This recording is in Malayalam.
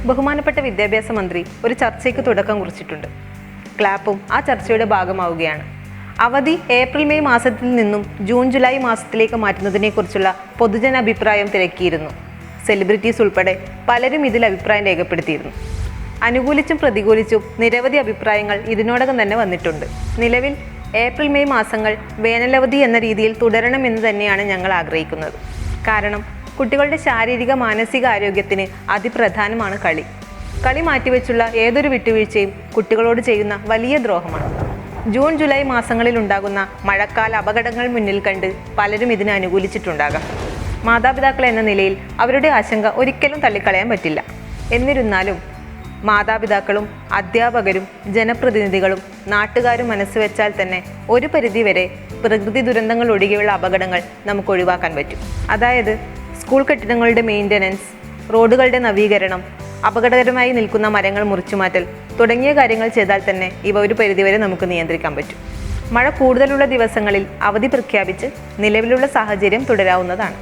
ബഹുമാനപ്പെട്ട വിദ്യാഭ്യാസ മന്ത്രി ഒരു ചർച്ചയ്ക്ക് തുടക്കം കുറിച്ചിട്ടുണ്ട്. ക്ലാപ്പും ആ ചർച്ചയുടെ ഭാഗമാവുകയാണ്. അവധി ഏപ്രിൽ മെയ് മാസത്തിൽ നിന്നും ജൂൺ ജൂലൈ മാസത്തിലേക്ക് മാറ്റുന്നതിനെക്കുറിച്ചുള്ള പൊതുജന അഭിപ്രായം തിരക്കിയിരുന്നു. സെലിബ്രിറ്റീസ് ഉൾപ്പെടെ പലരും ഇതിൽ അഭിപ്രായം രേഖപ്പെടുത്തിയിരുന്നു. അനുകൂലിച്ചും പ്രതികൂലിച്ചും നിരവധി അഭിപ്രായങ്ങൾ ഇതിനോടകം തന്നെ വന്നിട്ടുണ്ട്. നിലവിൽ ഏപ്രിൽ മെയ് മാസങ്ങൾ വേനലവധി എന്ന രീതിയിൽ തുടരണമെന്ന് തന്നെയാണ് ഞങ്ങൾ ആഗ്രഹിക്കുന്നത്. കാരണം കുട്ടികളുടെ ശാരീരിക മാനസിക ആരോഗ്യത്തിന് അതിപ്രധാനമാണ് കളി. കളി മാറ്റിവെച്ചുള്ള ഏതൊരു വിട്ടുവീഴ്ചയും കുട്ടികളോട് ചെയ്യുന്ന വലിയ ദ്രോഹമാണ്. ജൂൺ ജൂലൈ മാസങ്ങളിൽ ഉണ്ടാകുന്ന മഴക്കാല അപകടങ്ങൾ മുന്നിൽ കണ്ട് പലരും ഇതിനെ അനുകൂലിച്ചിട്ടുണ്ടാകാം. മാതാപിതാക്കൾ എന്ന നിലയിൽ അവരുടെ ആശങ്ക ഒരിക്കലും തള്ളിക്കളയാൻ പറ്റില്ല. എന്നിരുന്നാലും മാതാപിതാക്കളും അധ്യാപകരും ജനപ്രതിനിധികളും നാട്ടുകാരും മനസ്സുവെച്ചാൽ തന്നെ ഒരു പരിധിവരെ പ്രകൃതി ദുരന്തങ്ങൾ ഒഴികെയുള്ള അപകടങ്ങൾ നമുക്ക് ഒഴിവാക്കാൻ പറ്റും. അതായത് സ്കൂൾ കെട്ടിടങ്ങളുടെ മെയിൻ്റനൻസ്, റോഡുകളുടെ നവീകരണം, അപകടകരമായി നിൽക്കുന്ന മരങ്ങൾ മുറിച്ചുമാറ്റൽ തുടങ്ങിയ കാര്യങ്ങൾ ചെയ്താൽ തന്നെ ഇവ ഒരു പരിധിവരെ നമുക്ക് നിയന്ത്രിക്കാൻ പറ്റും. മഴ കൂടുതലുള്ള ദിവസങ്ങളിൽ അവധി പ്രഖ്യാപിച്ച് നിലവിലുള്ള സാഹചര്യം തുടരാവുന്നതാണ്.